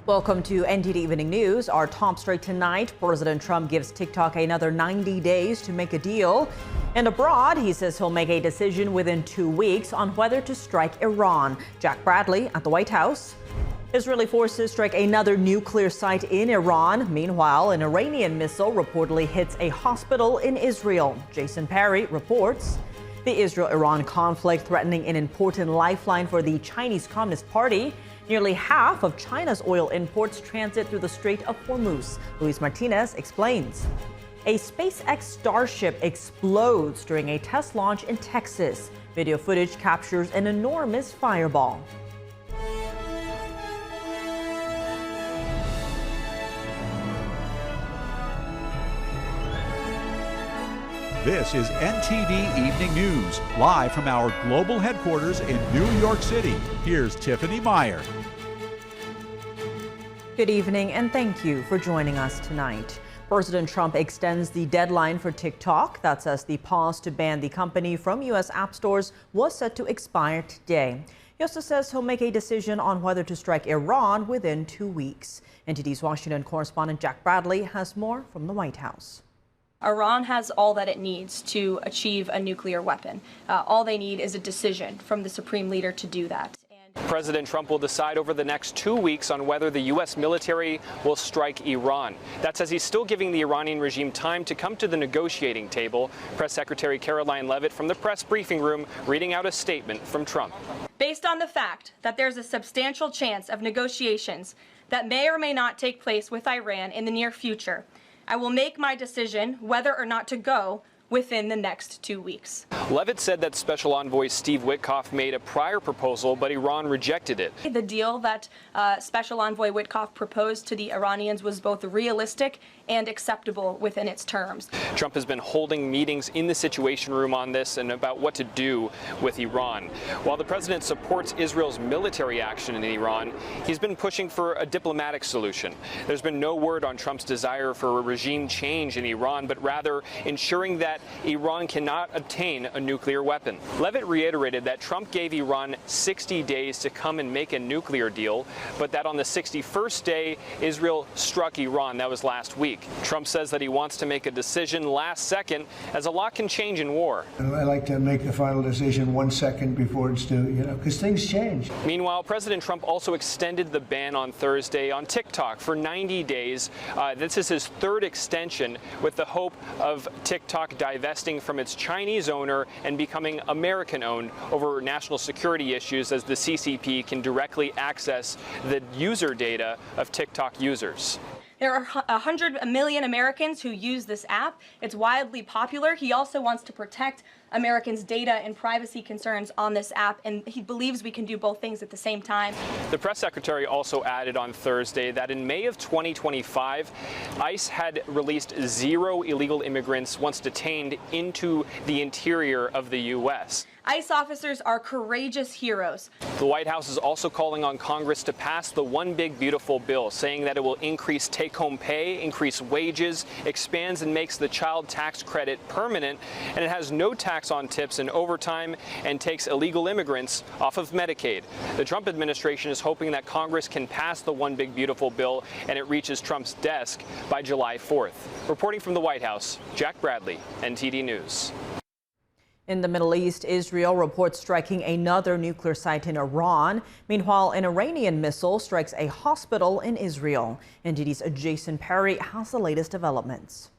Welcome to NTD Evening News. Our top story tonight, President Trump gives TikTok another 90 days to make a deal. And abroad, he says he'll make a decision within 2 weeks on whether to strike Iran. Jack Bradley at the White House. Israeli forces strike another nuclear site in Iran. Meanwhile, an Iranian missile reportedly hits a hospital in Israel. Jason Perry reports. The Israel-Iran conflict threatening an important lifeline for the Chinese Communist Party. Nearly half of China's oil imports transit through the Strait of Hormuz. Luis Martinez explains. A SpaceX Starship explodes during a test launch in Texas. Video footage captures an enormous fireball. This is NTD Evening News, live from our global headquarters in New York City. Here's Tiffany Meyer. Good evening, and thank you for joining us tonight. President Trump extends the deadline for TikTok. That's as the pause to ban the company from U.S. app stores was set to expire today. He also says he'll make a decision on whether to strike Iran within 2 weeks. NTD's Washington correspondent Jack Bradley has more from the White House. Iran has all that it needs to achieve a nuclear weapon. All they need is a decision from the supreme leader to do that. President Trump will decide over the next 2 weeks on whether the U.S. military will strike Iran. That's as he's still giving the Iranian regime time to come to the negotiating table. Press Secretary Caroline Leavitt from the press briefing room reading out a statement from Trump. Based on the fact that there's a substantial chance of negotiations that may or may not take place with Iran in the near future, I will make my decision whether or not to go within the next 2 weeks. Leavitt said that Special Envoy Steve Witkoff made a prior proposal, but Iran rejected it. The deal that Special Envoy Witkoff proposed to the Iranians was both realistic and acceptable within its terms. Trump has been holding meetings in the Situation Room on this and about what to do with Iran. While the president supports Israel's military action in Iran, he's been pushing for a diplomatic solution. There's been no word on Trump's desire for a regime change in Iran, but rather ensuring that Iran cannot obtain a nuclear weapon. Leavitt reiterated that Trump gave Iran 60 days to come and make a nuclear deal, but that on the 61st day, Israel struck Iran. That was last week. Trump says that he wants to make a decision last second, as a lot can change in war. I like to make the final decision 1 second before it's due, because things change. Meanwhile, President Trump also extended the ban on Thursday on TikTok for 90 days. This is his third extension, with the hope of TikTok divesting from its Chinese owner and becoming American-owned over national security issues, as the CCP can directly access the user data of TikTok users. There are 100 million Americans who use this app. It's wildly popular. He also wants to protect Americans' data and privacy concerns on this app, and he believes we can do both things at the same time. The press secretary also added on Thursday that in May of 2025, ICE had released 0 illegal immigrants once detained into the interior of the U.S. ICE officers are courageous heroes. The White House is also calling on Congress to pass the One Big Beautiful bill, saying that it will increase take-home pay, increase wages, expands and makes the child tax credit permanent, and it has no tax on tips and overtime, and takes illegal immigrants off of Medicaid. The Trump administration is hoping that Congress can pass the One Big Beautiful bill and it reaches Trump's desk by July 4th. Reporting from the White House, Jack Bradley, NTD News. In the Middle East, Israel reports striking another nuclear site in Iran. Meanwhile, an Iranian missile strikes a hospital in Israel. NTD's Jason Perry has the latest developments.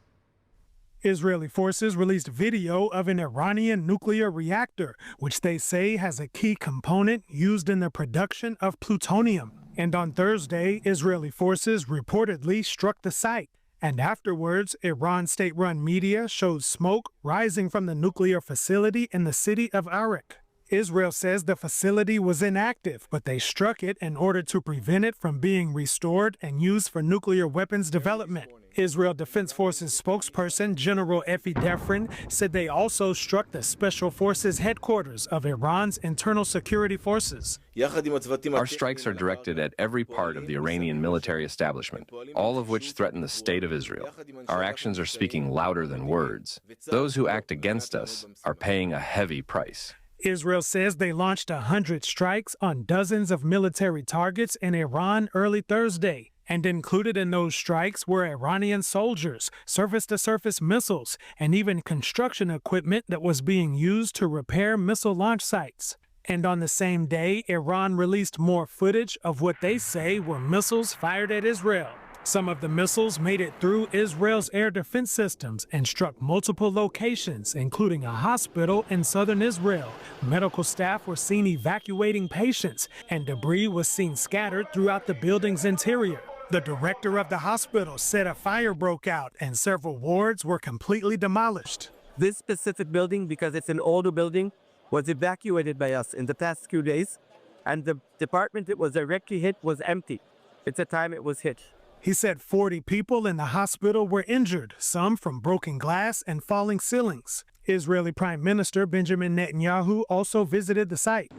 Israeli forces released video of an Iranian nuclear reactor, which they say has a key component used in the production of plutonium. And on Thursday, Israeli forces reportedly struck the site. And afterwards, Iran state-run media showed smoke rising from the nuclear facility in the city of Arak. Israel says the facility was inactive, but they struck it in order to prevent it from being restored and used for nuclear weapons development. Israel Defense Forces spokesperson General Efi Defrin said they also struck the Special Forces headquarters of Iran's internal security forces. Our strikes are directed at every part of the Iranian military establishment, all of which threaten the state of Israel. Our actions are speaking louder than words. Those who act against us are paying a heavy price. Israel says they launched 100 strikes on dozens of military targets in Iran early Thursday. And included in those strikes were Iranian soldiers, surface-to-surface missiles, and even construction equipment that was being used to repair missile launch sites. And on the same day, Iran released more footage of what they say were missiles fired at Israel. Some of the missiles made it through Israel's air defense systems and struck multiple locations, including a hospital in southern Israel. Medical staff were seen evacuating patients, and debris was seen scattered throughout the building's interior. The director of the hospital said a fire broke out and several wards were completely demolished. This specific building, because it's an older building, was evacuated by us in the past few days, and the department it was directly hit was empty at the time it was hit. He said 40 people in the hospital were injured, some from broken glass and falling ceilings. Israeli Prime Minister Benjamin Netanyahu also visited the site.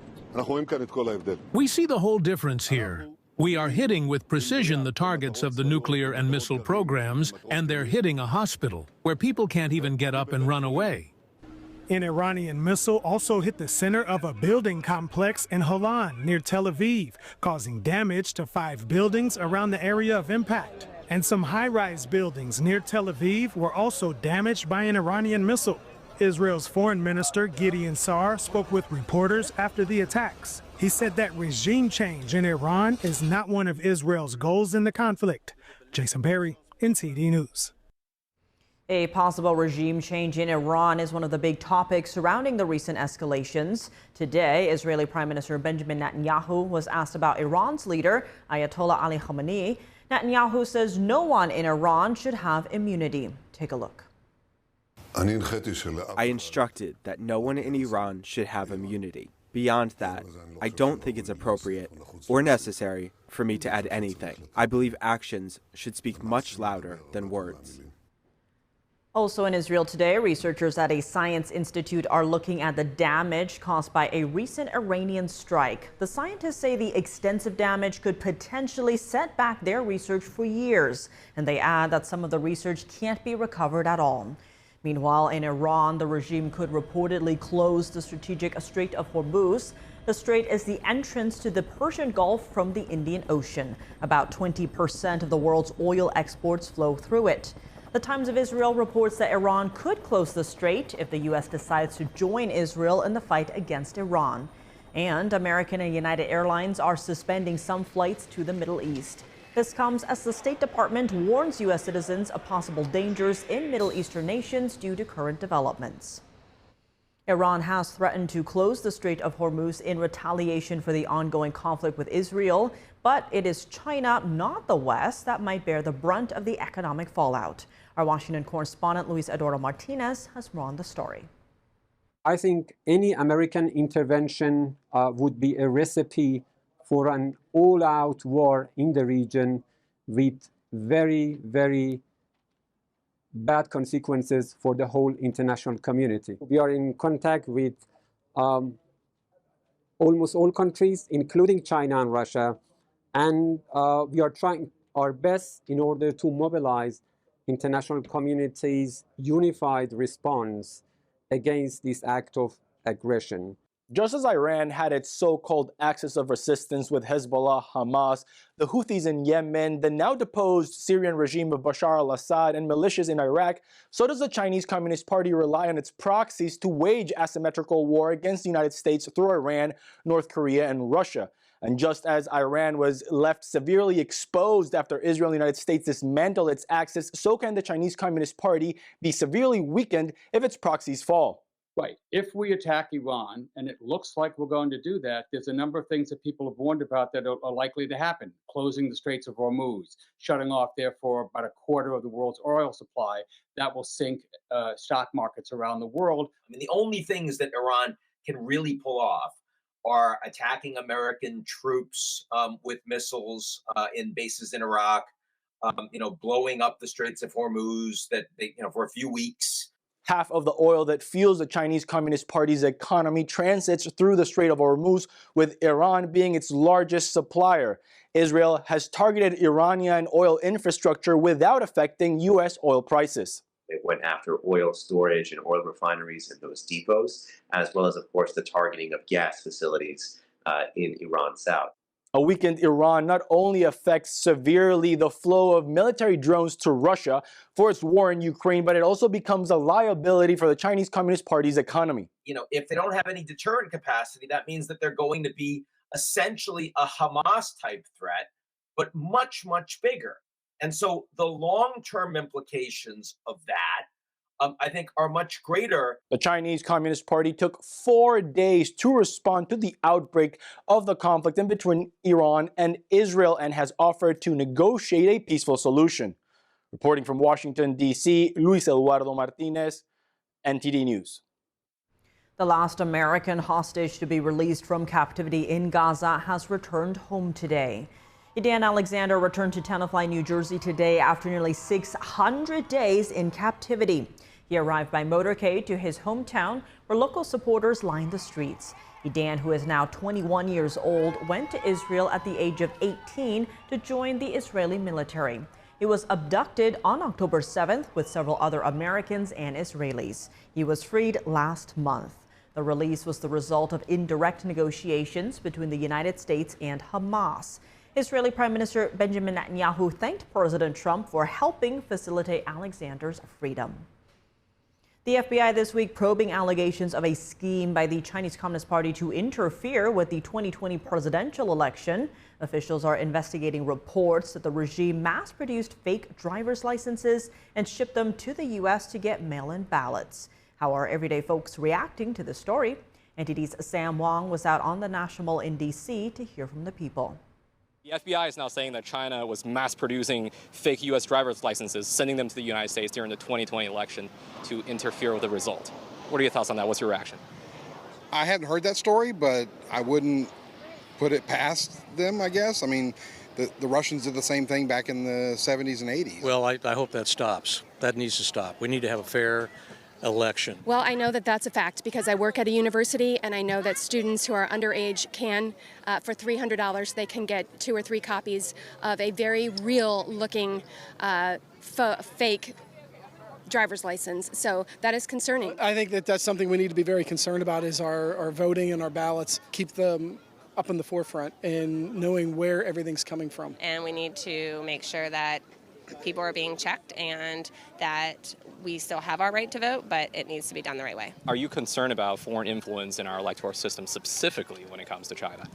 We see the whole difference here. We are hitting with precision the targets of the nuclear and missile programs, and they're hitting a hospital where people can't even get up and run away. An Iranian missile also hit the center of a building complex in Homan near Tel Aviv, causing damage to 5 buildings around the area of impact. And some high-rise buildings near Tel Aviv were also damaged by an Iranian missile. Israel's Foreign Minister Gideon Sa'ar spoke with reporters after the attacks. He said that regime change in Iran is not one of Israel's goals in the conflict. Jason Perry, NTD News. A possible regime change in Iran is one of the big topics surrounding the recent escalations. Today, Israeli Prime Minister Benjamin Netanyahu was asked about Iran's leader, Ayatollah Ali Khamenei. Netanyahu says no one in Iran should have immunity. Take a look. I instructed that no one in Iran should have immunity. Beyond that, I don't think it's appropriate or necessary for me to add anything. I believe actions should speak much louder than words. Also in Israel today, researchers at a science institute are looking at the damage caused by a recent Iranian strike. The scientists say the extensive damage could potentially set back their research for years, and they add that some of the research can't be recovered at all. Meanwhile, in Iran, the regime could reportedly close the strategic Strait of Hormuz. The strait is the entrance to the Persian Gulf from the Indian Ocean. About 20% of the world's oil exports flow through it. The Times of Israel reports that Iran could close the strait if the U.S. decides to join Israel in the fight against Iran. And American and United Airlines are suspending some flights to the Middle East. This comes as the State Department warns U.S. citizens of possible dangers in Middle Eastern nations due to current developments. Iran has threatened to close the Strait of Hormuz in retaliation for the ongoing conflict with Israel, but it is China, not the West, that might bear the brunt of the economic fallout. Our Washington correspondent Luis Eduardo Martinez has more on the story. I think any American intervention would be a recipe for an all-out war in the region with very, very bad consequences for the whole international community. We are in contact with almost all countries, including China and Russia, and we are trying our best in order to mobilize international community's unified response against this act of aggression. Just as Iran had its so-called axis of resistance with Hezbollah, Hamas, the Houthis in Yemen, the now deposed Syrian regime of Bashar al-Assad, and militias in Iraq, so does the Chinese Communist Party rely on its proxies to wage asymmetrical war against the United States through Iran, North Korea, and Russia. And just as Iran was left severely exposed after Israel and the United States dismantled its axis, so can the Chinese Communist Party be severely weakened if its proxies fall. Right. If we attack Iran, and it looks like we're going to do that, there's a number of things that people have warned about that are likely to happen. Closing the Straits of Hormuz, shutting off, therefore, about a quarter of the world's oil supply. That will sink stock markets around the world. I mean, the only things that Iran can really pull off are attacking American troops with missiles in bases in Iraq, blowing up the Straits of Hormuz that they, for a few weeks. Half of the oil that fuels the Chinese Communist Party's economy transits through the Strait of Hormuz, with Iran being its largest supplier. Israel has targeted Iranian oil infrastructure without affecting U.S. oil prices. It went after oil storage and oil refineries and those depots, as well as, of course, the targeting of gas facilities in Iran's south. A weakened Iran not only affects severely the flow of military drones to Russia for its war in Ukraine, but it also becomes a liability for the Chinese Communist Party's economy. You know, if they don't have any deterrent capacity, that means that they're going to be essentially a Hamas type threat, but much, much bigger. And so the long-term implications of that, I think, are much greater. The Chinese Communist Party took 4 days to respond to the outbreak of the conflict in between Iran and Israel and has offered to negotiate a peaceful solution. Reporting from Washington, D.C., Luis Eduardo Martinez, NTD News. The last American hostage to be released from captivity in Gaza has returned home today. Aide Alexander returned to Tenafly, New Jersey today after nearly 600 days in captivity. He arrived by motorcade to his hometown, where local supporters lined the streets. Aide, who is now 21 years old, went to Israel at the age of 18 to join the Israeli military. He was abducted on October 7th with several other Americans and Israelis. He was freed last month. The release was the result of indirect negotiations between the United States and Hamas. Israeli Prime Minister Benjamin Netanyahu thanked President Trump for helping facilitate Alexander's freedom. The FBI this week probing allegations of a scheme by the Chinese Communist Party to interfere with the 2020 presidential election. Officials are investigating reports that the regime mass-produced fake driver's licenses and shipped them to the U.S. to get mail-in ballots. How are everyday folks reacting to this story? NTD's Sam Wong was out on the National Mall in D.C. to hear from the people. The FBI is now saying that China was mass-producing fake U.S. driver's licenses, sending them to the United States during the 2020 election to interfere with the result. What are your thoughts on that? What's your reaction? I hadn't heard that story, but I wouldn't put it past them, I guess. I mean, the Russians did the same thing back in the 70s and 80s. Well, I hope that stops. That needs to stop. We need to have a fair election. Well, I know that that's a fact because I work at a university, and I know that students who are underage can, for $300, they can get 2 or 3 copies of a very real-looking fake driver's license. So that is concerning. I think that that's something we need to be very concerned about is our voting and our ballots. Keep them up in the forefront and knowing where everything's coming from. And we need to make sure that people are being checked and that we still have our right to vote, but it needs to be done the right way. Are you concerned about foreign influence in our electoral system, specifically when it comes to China?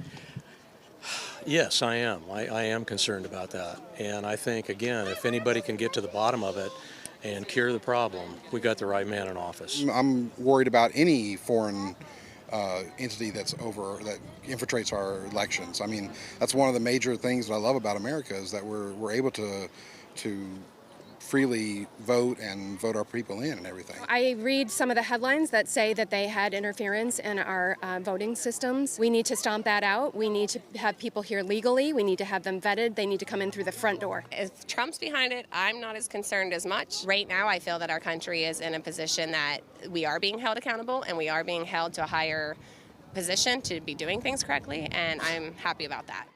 Yes, I am. I am concerned about that. And I think, again, if anybody can get to the bottom of it and cure the problem, we got the right man in office. I'm worried about any foreign entity that infiltrates our elections. I mean, that's one of the major things that I love about America is that we're able to freely vote and vote our people in and everything. I read some of the headlines that say that they had interference in our voting systems. We need to stomp that out. We need to have people here legally. We need to have them vetted. They need to come in through the front door. If Trump's behind it, I'm not as concerned as much. Right now, I feel that our country is in a position that we are being held accountable and we are being held to a higher position to be doing things correctly, and I'm happy about that.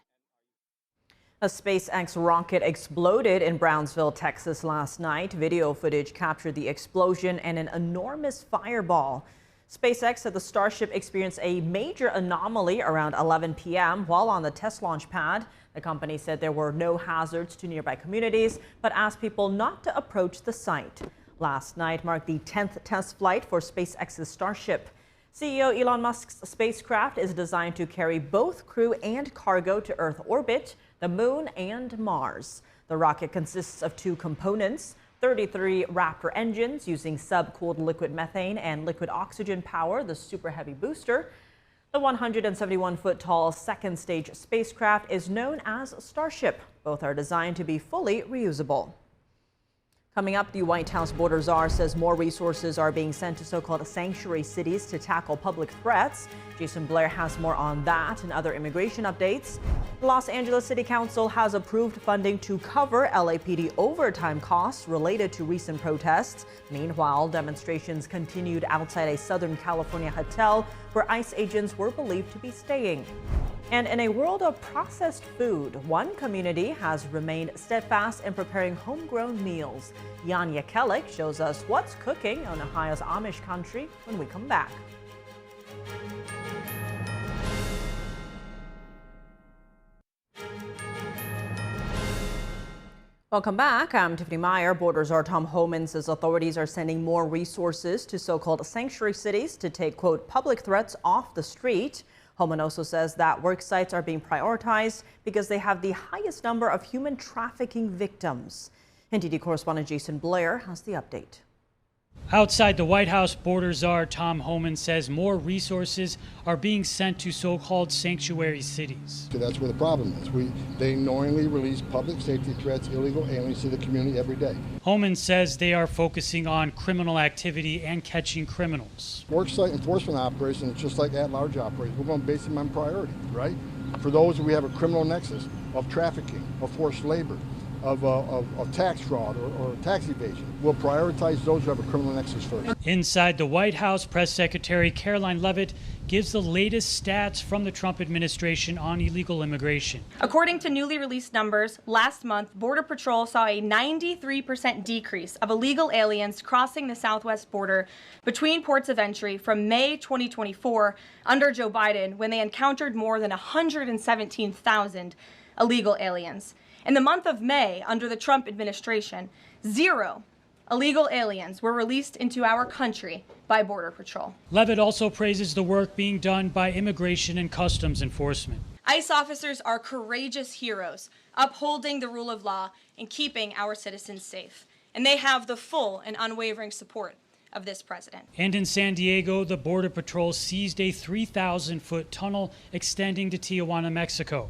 A SpaceX rocket exploded in Brownsville, Texas last night. Video footage captured the explosion and an enormous fireball. SpaceX said the Starship experienced a major anomaly around 11 p.m. while on the test launch pad. The company said there were no hazards to nearby communities, but asked people not to approach the site. Last night marked the 10th test flight for SpaceX's Starship. CEO Elon Musk's spacecraft is designed to carry both crew and cargo to Earth orbit, the Moon, and Mars. The rocket consists of 2 components, 33 Raptor engines using sub-cooled liquid methane and liquid oxygen power, the Super Heavy booster. The 171-foot-tall second-stage spacecraft is known as Starship. Both are designed to be fully reusable. Coming up, the White House border czar says more resources are being sent to so-called sanctuary cities to tackle public threats. Jason Blair has more on that and other immigration updates. The Los Angeles City Council has approved funding to cover LAPD overtime costs related to recent protests. Meanwhile, demonstrations continued outside a Southern California hotel where ICE agents were believed to be staying. And in a world of processed food, one community has remained steadfast in preparing homegrown meals. Yanya Kellick shows us what's cooking on Ohio's Amish country when we come back. Welcome back. I'm Tiffany Meyer. Borders Czar Tom Homan says authorities are sending more resources to so-called sanctuary cities to take, quote, public threats off the street. Homan also says that Worksites are being prioritized because they have the highest number of human trafficking victims. NTD correspondent Jason Blair has the update. Outside the White House, border czar Tom Homan says more resources are being sent to so-called sanctuary cities. So that's where the problem is. They knowingly release public safety threats, illegal aliens to the community every day. Homan says they are focusing on criminal activity and catching criminals. Worksite enforcement operations, just like at-large operations, we're going to base them on priority, right? For those, we have a criminal nexus of trafficking, of forced labor, of tax fraud or tax evasion. We'll prioritize those who have a criminal nexus first. Inside the White House, Press Secretary Caroline Leavitt gives the latest stats from the Trump administration on illegal immigration. According to newly released numbers, last month, Border Patrol saw a 93% decrease of illegal aliens crossing the southwest border between ports of entry from May 2024 under Joe Biden, when they encountered more than 117,000 illegal aliens. In the month of May, under the Trump administration, 0 illegal aliens were released into our country by Border Patrol. Leavitt also praises the work being done by Immigration and Customs Enforcement. ICE officers are courageous heroes, upholding the rule of law and keeping our citizens safe. And they have the full and unwavering support of this president. And in San Diego, the Border Patrol seized a 3,000-foot tunnel extending to Tijuana, Mexico.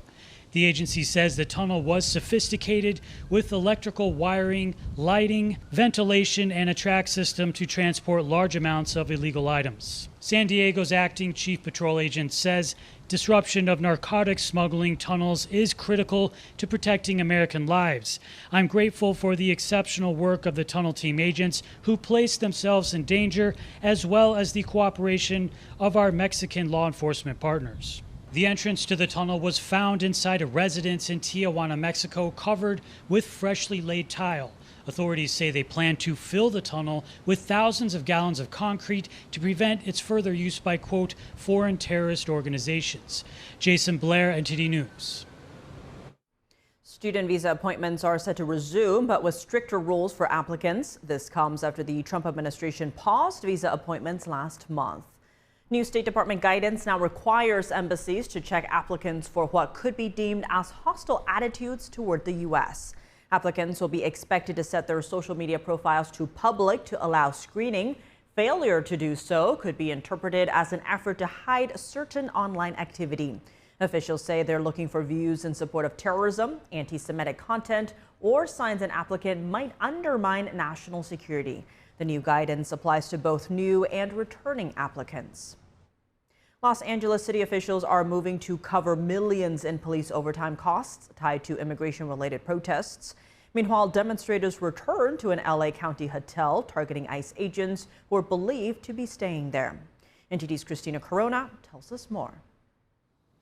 The agency says the tunnel was sophisticated with electrical wiring, lighting, ventilation, and a track system to transport large amounts of illegal items. San Diego's acting chief patrol agent says disruption of narcotics smuggling tunnels is critical to protecting American lives. I'm grateful for the exceptional work of the tunnel team agents who placed themselves in danger, as well as the cooperation of our Mexican law enforcement partners. The entrance to the tunnel was found inside a residence in Tijuana, Mexico, covered with freshly laid tile. Authorities say they plan to fill the tunnel with thousands of gallons of concrete to prevent its further use by, quote, foreign terrorist organizations. Jason Blair, NTD News. Student visa appointments are set to resume, but with stricter rules for applicants. This comes after the Trump administration paused visa appointments last month. New State Department guidance now requires embassies to check applicants for what could be deemed as hostile attitudes toward the U.S. Applicants will be expected to set their social media profiles to public to allow screening. Failure to do so could be interpreted as an effort to hide certain online activity. Officials say they're looking for views in support of terrorism, anti-Semitic content, or signs an applicant might undermine national security. The new guidance applies to both new and returning applicants. Los Angeles city officials are moving to cover millions in police overtime costs tied to immigration-related protests. Meanwhile, demonstrators returned to an LA County hotel targeting ICE agents who are believed to be staying there. NTD's Christina Corona tells us more.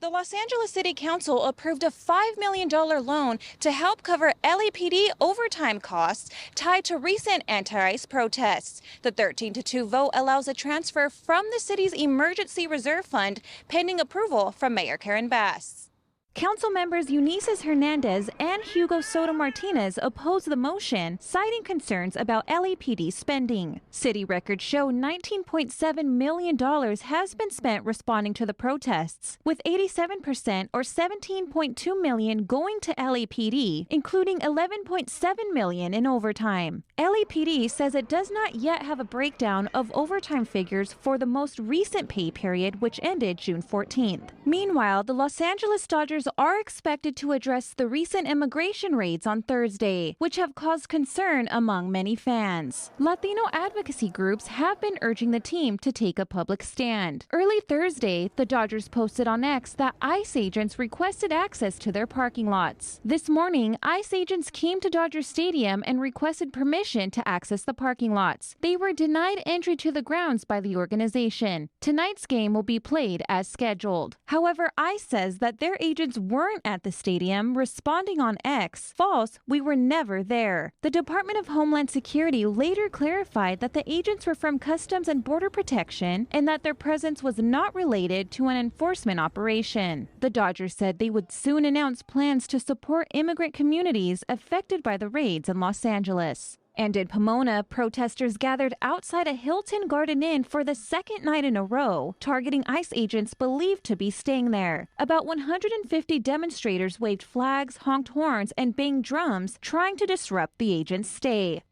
The Los Angeles City Council approved a $5 million loan to help cover LAPD overtime costs tied to recent anti-ICE protests. The 13-2 vote allows a transfer from the city's emergency reserve fund pending approval from Mayor Karen Bass. Council members Eunices Hernandez and Hugo Soto Martinez opposed the motion, citing concerns about LAPD spending. City records show $19.7 million has been spent responding to the protests, with 87% or $17.2 million going to LAPD, including $11.7 million in overtime. LAPD says it does not yet have a breakdown of overtime figures for the most recent pay period, which ended June 14th. Meanwhile, the Los Angeles Dodgers are expected to address the recent immigration raids on Thursday, which have caused concern among many fans. Latino advocacy groups have been urging the team to take a public stand. Early Thursday, the Dodgers posted on X that ICE agents requested access to their parking lots. This morning, ICE agents came to Dodger Stadium and requested permission to access the parking lots. They were denied entry to the grounds by the organization. Tonight's game will be played as scheduled. However, ICE says that their agents weren't at the stadium, responding on X, "False, we were never there." The Department of Homeland Security later clarified that the agents were from Customs and Border Protection and that their presence was not related to an enforcement operation. The Dodgers said they would soon announce plans to support immigrant communities affected by the raids in Los Angeles. And in Pomona, protesters gathered outside a Hilton Garden Inn for the second night in a row, targeting ICE agents believed to be staying there. About 150 demonstrators waved flags, honked horns, and banged drums, trying to disrupt the agents' stay.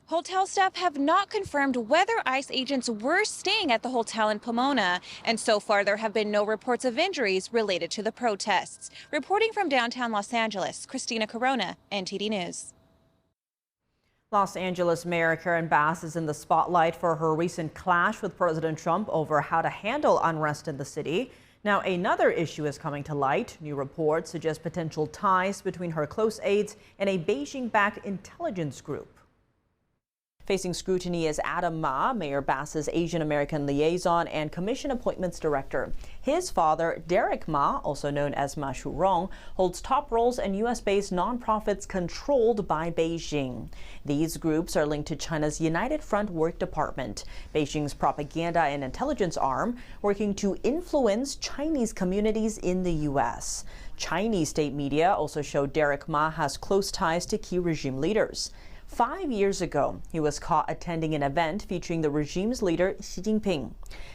Hotel staff have not confirmed whether ICE agents were staying at the hotel in Pomona, and so far there have been no reports of injuries related to the protests. Reporting from downtown Los Angeles, Christina Corona, NTD News. Los Angeles Mayor Karen Bass is in the spotlight for her recent clash with President Trump over how to handle unrest in the city. Now, another issue is coming to light. New reports suggest potential ties between her close aides and a Beijing-backed intelligence group. Facing scrutiny is Adam Ma, Mayor Bass's Asian American liaison and commission appointments director. His father, Derek Ma, also known as Ma Shurong, holds top roles in U.S.-based nonprofits controlled by Beijing. These groups are linked to China's United Front Work Department, Beijing's propaganda and intelligence arm, working to influence Chinese communities in the U.S. Chinese state media also show Derek Ma has close ties to key regime leaders. 5 years ago, he was caught attending an event featuring the regime's leader, Xi Jinping.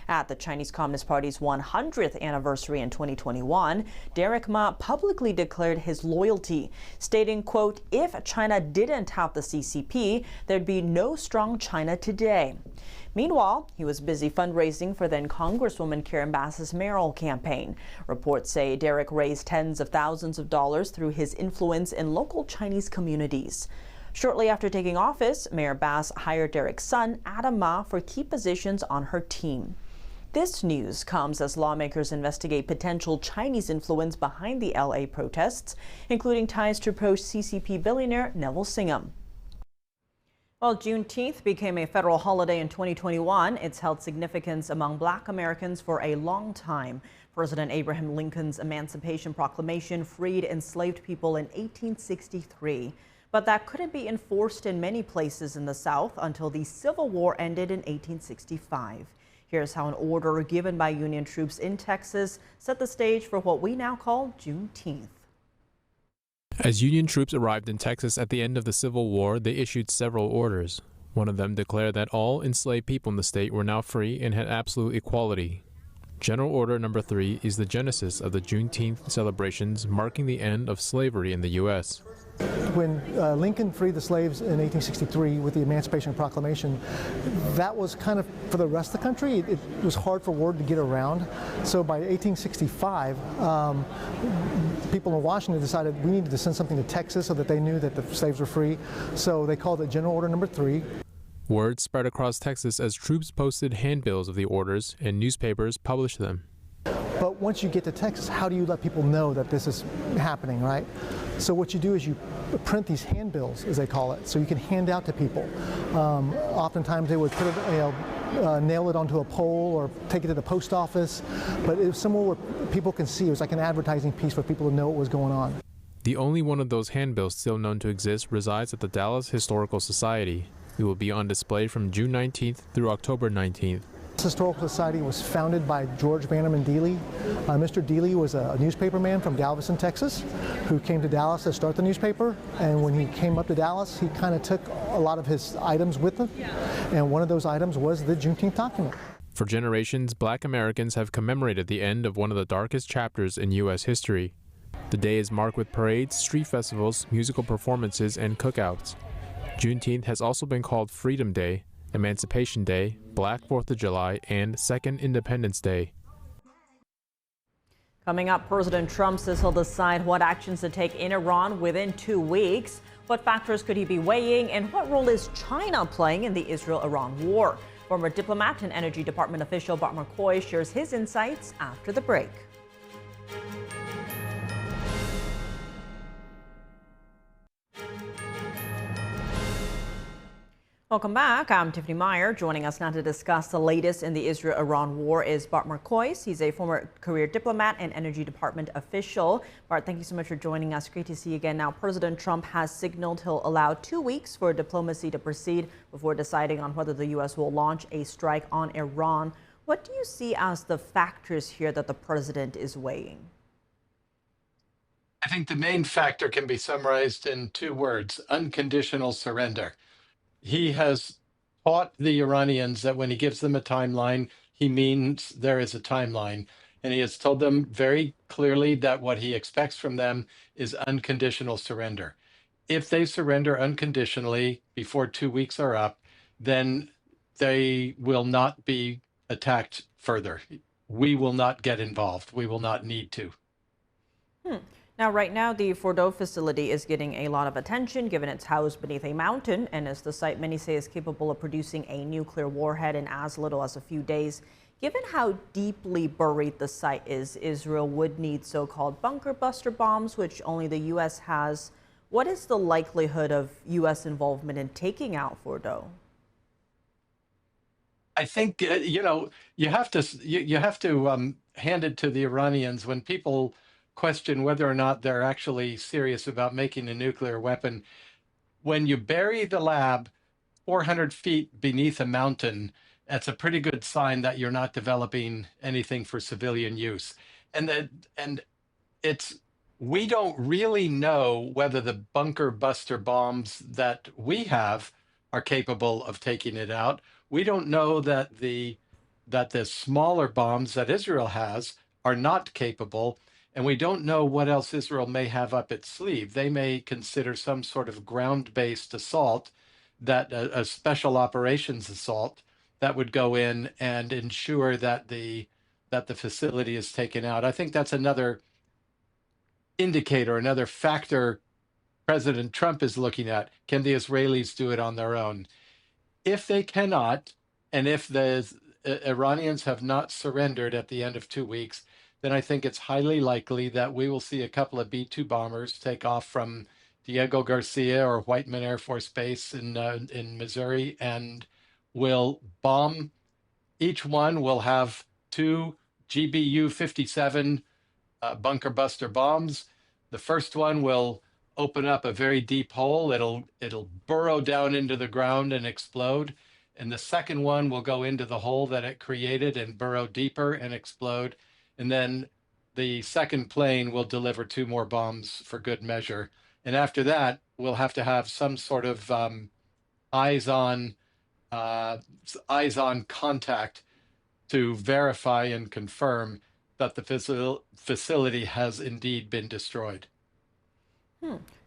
At the Chinese Communist Party's 100th anniversary in 2021, Derek Ma publicly declared his loyalty, stating, quote, "If China didn't have the CCP, there'd be no strong China today." Meanwhile, he was busy fundraising for then Congresswoman Karen Bass's mayoral campaign. Reports say Derek raised tens of thousands of dollars through his influence in local Chinese communities. Shortly after taking office, Mayor Bass hired Derek's son, Adam Ma, for key positions on her team. This news comes as lawmakers investigate potential Chinese influence behind the LA protests, including ties to pro-CCP billionaire Neville Singham. While Juneteenth became a federal holiday in 2021, it's held significance among Black Americans for a long time. President Abraham Lincoln's Emancipation Proclamation freed enslaved people in 1863. But that couldn't be enforced in many places in the South until the Civil War ended in 1865. Here's how an order given by Union troops in Texas set the stage for what we now call Juneteenth. As Union troops arrived in Texas at the end of the Civil War, they issued several orders. One of them declared that all enslaved people in the state were now free and had absolute equality. General Order Number 3 is the genesis of the Juneteenth celebrations, marking the end of slavery in the U.S. When Lincoln freed the slaves in 1863 with the Emancipation Proclamation, that was kind of, for the rest of the country, it was hard for word to get around. So by 1865, people in Washington decided we needed to send something to Texas so that they knew that the slaves were free. So they called it General Order Number 3. Word spread across Texas as troops posted handbills of the orders and newspapers published them. But once you get to Texas, how do you let people know that this is happening, right? So what you do is you print these handbills, as they call it, so you can hand out to people. Oftentimes they would put it, nail it onto a pole or take it to the post office, but it was somewhere where people can see. It was like an advertising piece for people to know what was going on. The only one of those handbills still known to exist resides at the Dallas Historical Society. It will be on display from June 19th through October 19th. This Historical Society was founded by George Bannerman Dealey. Mr. Dealey was a newspaperman from Galveston, Texas, who came to Dallas to start the newspaper. And when he came up to Dallas, he kind of took a lot of his items with him. And one of those items was the Juneteenth document. For generations, Black Americans have commemorated the end of one of the darkest chapters in U.S. history. The day is marked with parades, street festivals, musical performances, and cookouts. Juneteenth has also been called Freedom Day, Emancipation Day, Black 4th of July, and Second Independence Day. Coming up, President Trump says he'll decide what actions to take in Iran within 2 weeks. What factors could he be weighing, and what role is China playing in the Israel-Iran war? Former diplomat and Energy Department official Bart McCoy shares his insights after the break. Welcome back. I'm Tiffany Meyer. Joining us now to discuss the latest in the Israel-Iran war is Bart McCoy. He's a former career diplomat and Energy Department official. Bart, thank you so much for joining us. Great to see you again. Now, President Trump has signaled he'll allow 2 weeks for diplomacy to proceed before deciding on whether the U.S. will launch a strike on Iran. What do you see as the factors here that the president is weighing? I think the main factor can be summarized in 2 words: unconditional surrender. He has taught the Iranians that when he gives them a timeline, he means there is a timeline. And he has told them very clearly that what he expects from them is unconditional surrender. If they surrender unconditionally before 2 weeks are up, then they will not be attacked further. We will not get involved. We will not need to. Now, right now, the Fordo facility is getting a lot of attention given it's housed beneath a mountain and is the site many say is capable of producing a nuclear warhead in as little as a few days. Given how deeply buried the site is, Israel would need so-called bunker buster bombs, which only the U.S. has. What is the likelihood of U.S. involvement in taking out Fordo? I think, you have to hand it to the Iranians when people question whether or not they're actually serious about making a nuclear weapon. When you bury the lab 400 feet beneath a mountain, that's a pretty good sign that you're not developing anything for civilian use. We don't really know whether the bunker buster bombs that we have are capable of taking it out. We don't know that the smaller bombs that Israel has are not capable. And we don't know what else Israel may have up its sleeve. They may consider some sort of ground-based assault, that a special operations assault that would go in and ensure that the facility is taken out. I think that's another indicator, another factor President Trump is looking at. Can the Israelis do it on their own? If they cannot, and if the Iranians have not surrendered at the end of 2 weeks, then I think it's highly likely that we will see a couple of B-2 bombers take off from Diego Garcia or Whiteman Air Force Base in Missouri and will bomb. Each one will have 2 GBU-57 bunker buster bombs. The first one will open up a very deep hole. It'll burrow down into the ground and explode. And the second one will go into the hole that it created and burrow deeper and explode. And then the second plane will deliver 2 more bombs for good measure. And after that, we'll have to have some sort of eyes-on contact to verify and confirm that the facility has indeed been destroyed.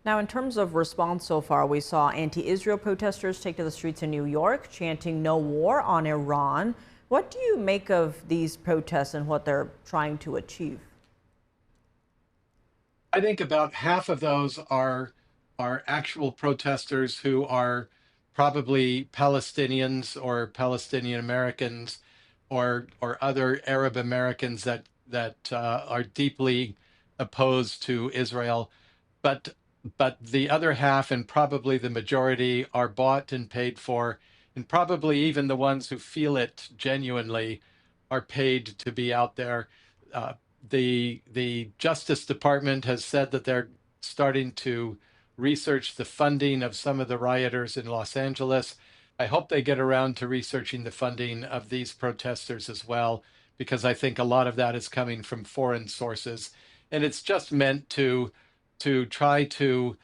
Now, in terms of response so far, we saw anti-Israel protesters take to the streets in New York, chanting "No war on Iran." What do you make of these protests and what they're trying to achieve? I think about half of those are actual protesters who are probably Palestinians or Palestinian Americans or other Arab Americans that are deeply opposed to Israel. But the other half, and probably the majority, are bought and paid for, and probably even the ones who feel it genuinely are paid to be out there. The Justice Department has said that they're starting to research the funding of some of the rioters in Los Angeles. I hope they get around to researching the funding of these protesters as well, because I think a lot of that is coming from foreign sources. And it's just meant to try to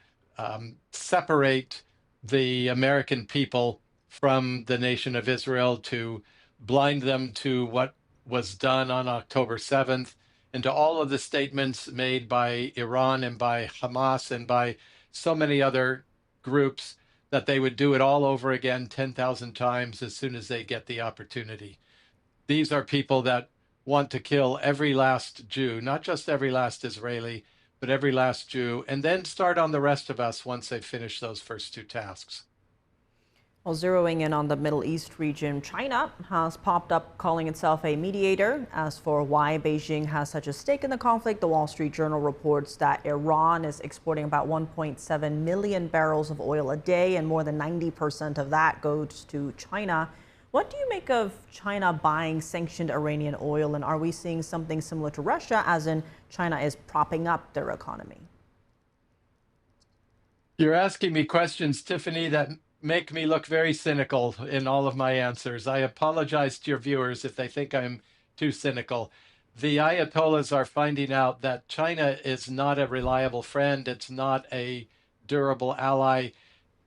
separate the American people from the nation of Israel, to blind them to what was done on October 7th and to all of the statements made by Iran and by Hamas and by so many other groups, that they would do it all over again 10,000 times as soon as they get the opportunity. These are people that want to kill every last Jew, not just every last Israeli, but every last Jew, and then start on the rest of us once they finish those first two tasks. Well, zeroing in on the Middle East region, China has popped up calling itself a mediator. As for why Beijing has such a stake in the conflict, the Wall Street Journal reports that Iran is exporting about 1.7 million barrels of oil a day, and more than 90% of that goes to China. What do you make of China buying sanctioned Iranian oil, and are we seeing something similar to Russia, as in China is propping up their economy? You're asking me questions, Tiffany, that make me look very cynical in all of my answers. I apologize to your viewers if they think I'm too cynical. The Ayatollahs are finding out that China is not a reliable friend. It's not a durable ally.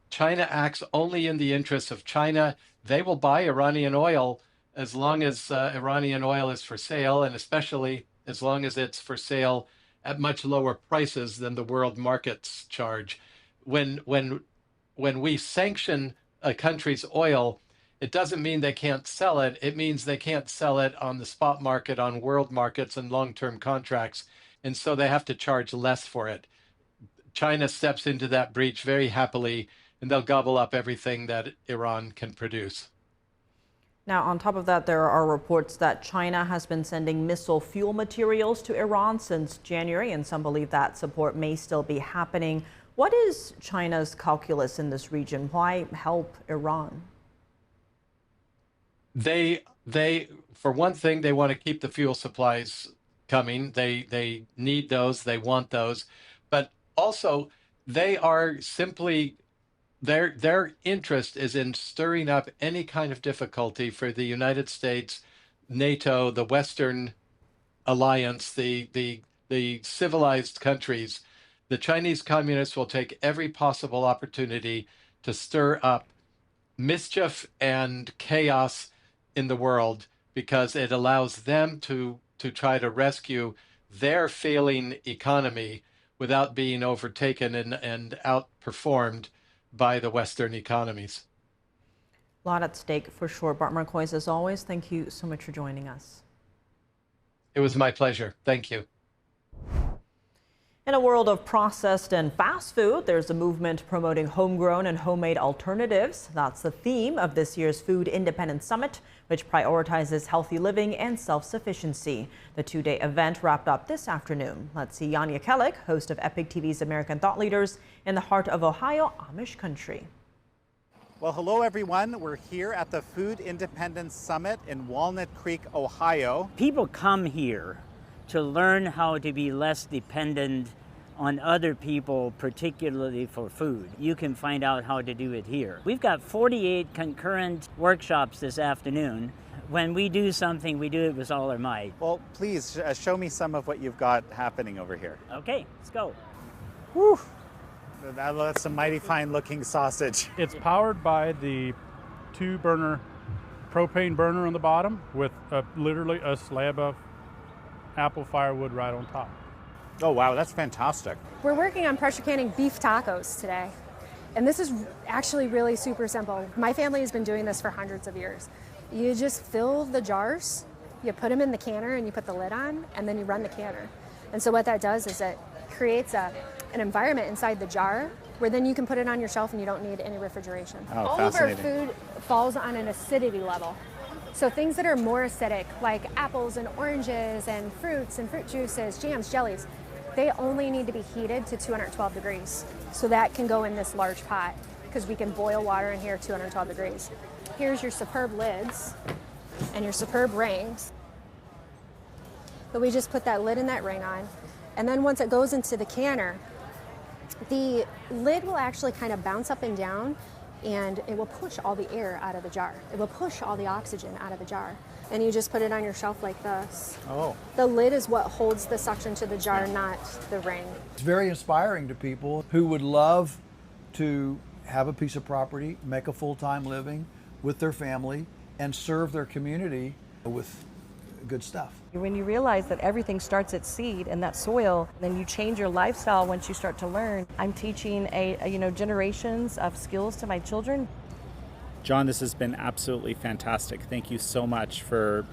China acts only in the interests of China. They will buy Iranian oil as long as Iranian oil is for sale, and especially as long as it's for sale at much lower prices than the world markets charge. When we sanction a country's oil, it doesn't mean they can't sell it. It means they can't sell it on the spot market, on world markets and long-term contracts. And so they have to charge less for it. China steps into that breach very happily, and they'll gobble up everything that Iran can produce. Now, on top of that, there are reports that China has been sending missile fuel materials to Iran since January, and some believe that support may still be happening. What is China's calculus in this region? Why help Iran? They for one thing, they want to keep the fuel supplies coming. They need those, they want those, but also they are simply, their interest is in stirring up any kind of difficulty for the United States, NATO, the Western alliance, the civilized countries. The Chinese communists will take every possible opportunity to stir up mischief and chaos in the world, because it allows them to try to rescue their failing economy without being overtaken and outperformed by the Western economies. A lot at stake for sure. Bart Marquez, as always, thank you so much for joining us. It was my pleasure. Thank you. In a world of processed and fast food, there's a movement promoting homegrown and homemade alternatives. That's the theme of this year's Food Independence Summit, which prioritizes healthy living and self-sufficiency. The two-day event wrapped up this afternoon. Let's see Yanya Kellick, host of Epic TV's American Thought Leaders, in the heart of Ohio, Amish country. Well, hello everyone. We're here at the Food Independence Summit in Walnut Creek, Ohio. People come here to learn how to be less dependent on other people, particularly for food. You can find out how to do it here. We've got 48 concurrent workshops this afternoon. When we do something, we do it with all our might. Well, please show me some of what you've got happening over here. Okay, let's go. Whew. That's a mighty fine looking sausage. It's powered by the 2-burner propane burner on the bottom with literally a slab of apple firewood right on top. Oh wow, that's fantastic. We're working on pressure canning beef tacos today. And this is actually really super simple. My family has been doing this for hundreds of years. You just fill the jars, you put them in the canner and you put the lid on, and then you run the canner. And so what that does is it creates an environment inside the jar where then you can put it on your shelf and you don't need any refrigeration. Oh, all of our food falls on an acidity level. So things that are more acidic, like apples and oranges and fruit juices, jams, jellies, they only need to be heated to 212 degrees. So that can go in this large pot because we can boil water in here at 212 degrees. Here's your superb lids and your superb rings. So we just put that lid and that ring on. And then once it goes into the canner, the lid will actually kind of bounce up and down, and it will push all the air out of the jar. It will push all the oxygen out of the jar. And you just put it on your shelf like this. Oh. The lid is what holds the suction to the jar, not the ring. It's very inspiring to people who would love to have a piece of property, make a full-time living with their family, and serve their community with good stuff. When you realize that everything starts at seed and that soil, then you change your lifestyle once you start to learn. I'm teaching generations of skills to my children. John, this has been absolutely fantastic. Thank you so much for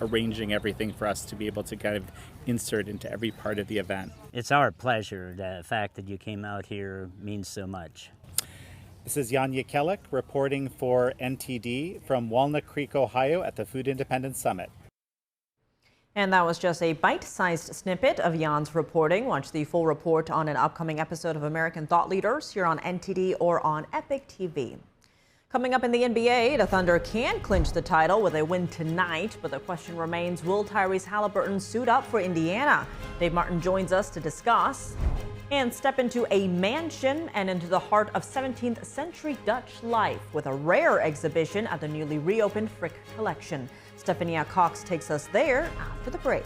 arranging everything for us to be able to kind of insert into every part of the event. It's our pleasure. The fact that you came out here means so much. This is Jan Jekielek reporting for NTD from Walnut Creek, Ohio at the Food Independence Summit. And that was just a bite-sized snippet of Jan's reporting. Watch the full report on an upcoming episode of American Thought Leaders here on NTD or on Epic TV. Coming up in the NBA, the Thunder can clinch the title with a win tonight, but the question remains, will Tyrese Halliburton suit up for Indiana? Dave Martin joins us to discuss and step into a mansion and into the heart of 17th century Dutch life with a rare exhibition at the newly reopened Frick Collection. Stephania Cox takes us there after the break.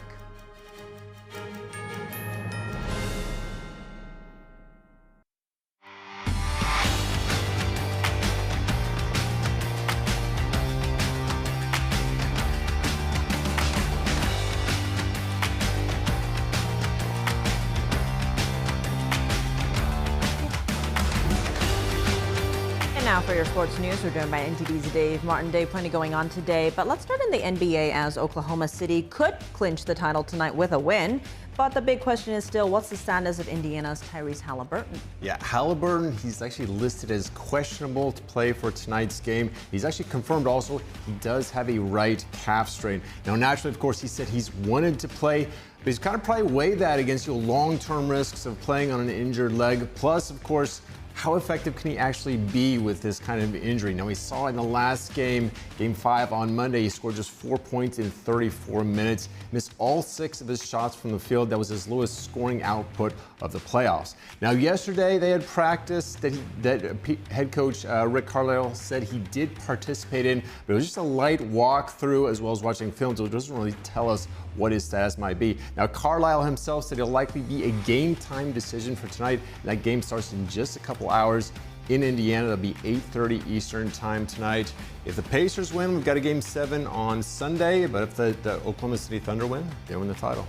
Now for your sports news, we're joined by NTD's Dave Martin. Dave, plenty going on today, but let's start in the NBA as Oklahoma City could clinch the title tonight with a win. But the big question is still, what's the status of Indiana's Tyrese Halliburton? Yeah, Halliburton, he's actually listed as questionable to play for tonight's game. He's actually confirmed also he does have a right calf strain. Now, naturally, of course, he said he's wanted to play, but he's kind of probably weighed that against your long-term risks of playing on an injured leg. Plus, of course, how effective can he actually be with this kind of injury? Now, we saw in the last game, Game 5 on Monday, he scored just 4 points in 34 minutes, missed all 6 of his shots from the field. That was his lowest scoring output of the playoffs. Now, yesterday they had practice that head coach Rick Carlisle said he did participate in, but it was just a light walkthrough as well as watching film, so it doesn't really tell us what his status might be. Now, Carlisle himself said it'll likely be a game time decision for tonight. That game starts in just a couple hours in Indiana. That'll be 8:30 Eastern time tonight. If the Pacers win, we've got a game 7 on Sunday, but if the Oklahoma City Thunder win, they win the title.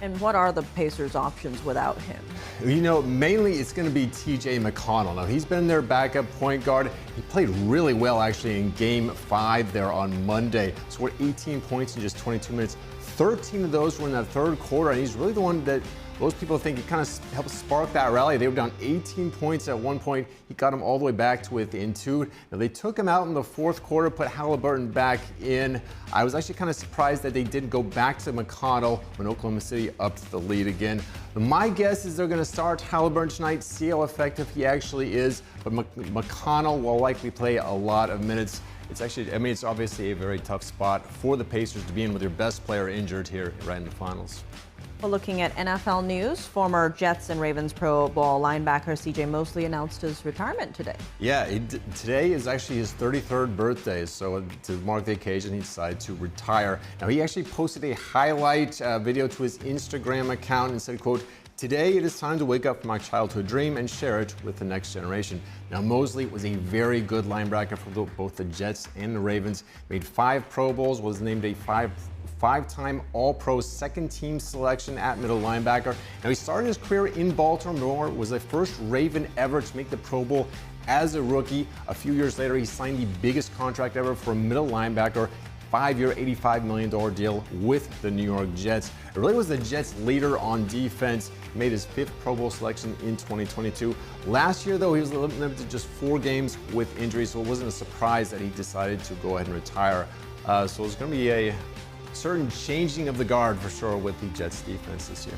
And what are the Pacers' options without him? You know, mainly it's going to be TJ McConnell. Now, he's been their backup point guard. He played really well, actually, in Game 5 there on Monday. Scored 18 points in just 22 minutes. 13 of those were in that third quarter, and he's really the one that most people think it kind of helped spark that rally. They were down 18 points at one point. He got them all the way back to within 2. Now, they took him out in the fourth quarter, put Halliburton back in. I was actually kind of surprised that they didn't go back to McConnell when Oklahoma City upped the lead again. My guess is they're going to start Halliburton tonight, see how effective he actually is, but McConnell will likely play a lot of minutes. It's actually, I mean, it's obviously a very tough spot for the Pacers to be in with their best player injured here right in the finals. Well, looking at NFL news, former Jets and Ravens Pro Bowl linebacker C.J. Mosley announced his retirement today. Yeah, today is actually his 33rd birthday, so to mark the occasion, he decided to retire. Now, he actually posted a highlight video to his Instagram account and said, quote, "Today it is time to wake up from my childhood dream and share it with the next generation." Now, Mosley was a very good linebacker for both the Jets and the Ravens. Made 5 Pro Bowls, was named a five-time All-Pro second-team selection at middle linebacker. Now, he started his career in Baltimore, was the first Raven ever to make the Pro Bowl as a rookie. A few years later, he signed the biggest contract ever for a middle linebacker, 5-year, $85 million deal with the New York Jets. It really was the Jets' leader on defense. He made his 5th Pro Bowl selection in 2022. Last year, though, he was limited to just 4 games with injury, so it wasn't a surprise that he decided to go ahead and retire. So it's going to be a certain changing of the guard for sure with the Jets' defense this year.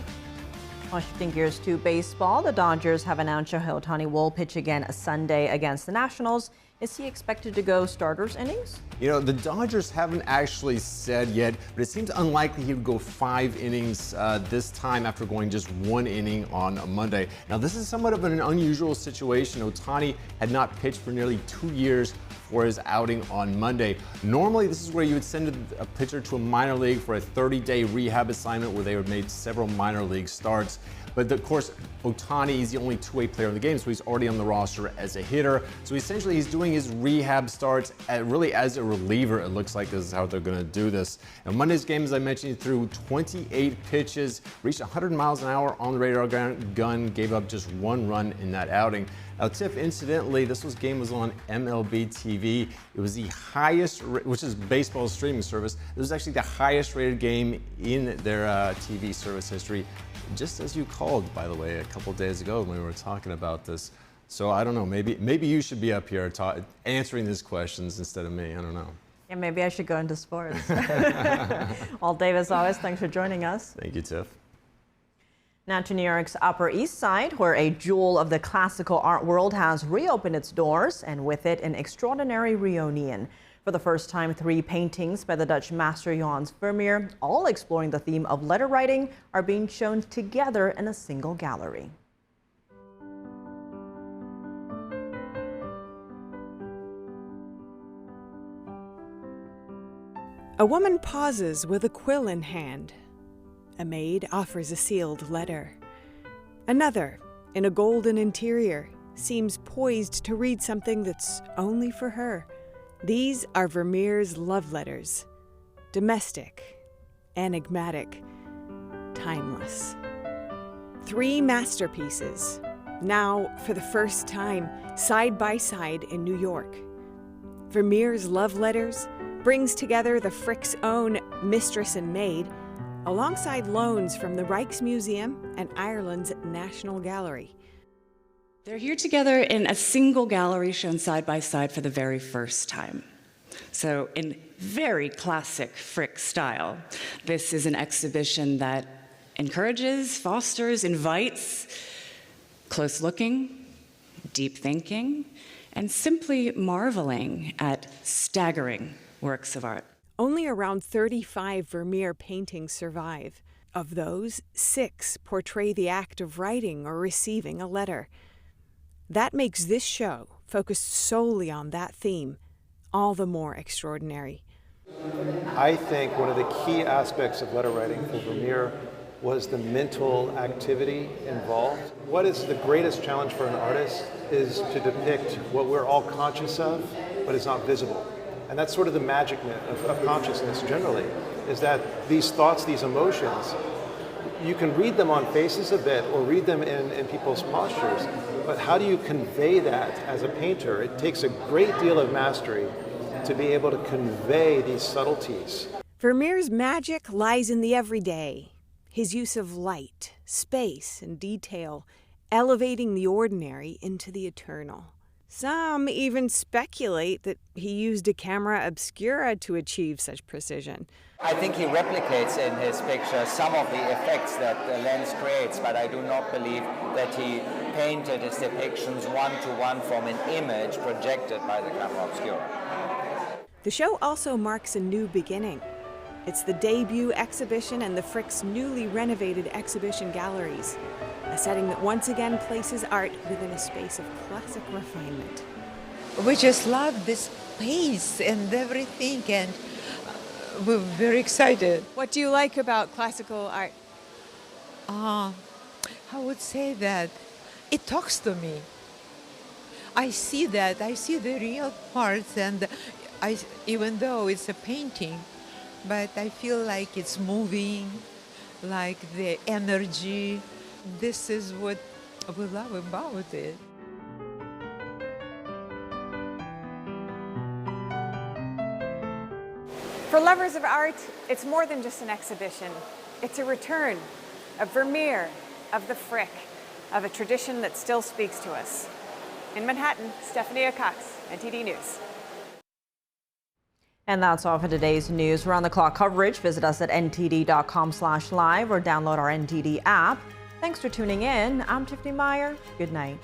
Well, shifting gears to baseball, the Dodgers have announced Shohei Ohtani will pitch again Sunday against the Nationals. Is he expected to go starters innings? You know, the Dodgers haven't actually said yet, but it seems unlikely he would go 5 innings this time after going just 1 inning on Monday. Now, this is somewhat of an unusual situation. Ohtani had not pitched for nearly 2 years for his outing on Monday. Normally, this is where you would send a pitcher to a minor league for a 30-day rehab assignment where they would make several minor league starts. But of course, Ohtani is the only two-way player in the game, so he's already on the roster as a hitter. So essentially, he's doing his rehab starts really as a reliever. It looks like this is how they're going to do this. Now, Monday's game, as I mentioned, he threw 28 pitches, reached 100 miles an hour on the radar gun, gave up just 1 run in that outing. Now, Tiff, incidentally, this game was on MLB TV. It was the highest, which is baseball streaming service. It was actually the highest rated game in their TV service history, just as you called, by the way, a couple days ago when we were talking about this. So I don't know, maybe you should be up here answering these questions instead of me. I don't know. Yeah, maybe I should go into sports. Well, Dave, as always, thanks for joining us. Thank you, Tiff. Now to New York's Upper East Side, where a jewel of the classical art world has reopened its doors, and with it, an extraordinary reunion. For the first time, 3 paintings by the Dutch master Johannes Vermeer, all exploring the theme of letter writing, are being shown together in a single gallery. A woman pauses with a quill in hand. A maid offers a sealed letter. Another, in a golden interior, seems poised to read something that's only for her. These are Vermeer's love letters. Domestic, enigmatic, timeless. 3 masterpieces, now for the first time, side by side in New York. Vermeer's love letters brings together the Frick's own Mistress and Maid, alongside loans from the Rijksmuseum and Ireland's National Gallery. They're here together in a single gallery shown side by side for the very first time. So in very classic Frick style, this is an exhibition that encourages, fosters, invites close looking, deep thinking, and simply marveling at staggering works of art. Only around 35 Vermeer paintings survive. Of those, 6 portray the act of writing or receiving a letter. That makes this show, focused solely on that theme, all the more extraordinary. I think one of the key aspects of letter writing for Vermeer was the mental activity involved. What is the greatest challenge for an artist is to depict what we're all conscious of, but is not visible. And that's sort of the magic of consciousness generally, is that these thoughts, these emotions, you can read them on faces a bit or read them in people's postures, but how do you convey that as a painter? It takes a great deal of mastery to be able to convey these subtleties. Vermeer's magic lies in the everyday, his use of light, space, and detail, elevating the ordinary into the eternal. Some even speculate that he used a camera obscura to achieve such precision. I think he replicates in his picture some of the effects that the lens creates, but I do not believe that he painted his depictions one-to-one from an image projected by the camera obscura. The show also marks a new beginning. It's the debut exhibition in the Frick's newly renovated exhibition galleries, a setting that once again places art within a space of classic refinement. We just love this space and everything, and we're very excited. What do you like about classical art? I would say that it talks to me. I see that. I see the real parts, and even though it's a painting, but I feel like it's moving, like the energy. This is what we love about it. For lovers of art, it's more than just an exhibition. It's a return of Vermeer, of the Frick, of a tradition that still speaks to us. In Manhattan, Stephanie Cox, NTD News. And that's all for today's news. Round-the-clock coverage. Visit us at ntd.com/live or download our NTD app. Thanks for tuning in. I'm Tiffany Meyer. Good night.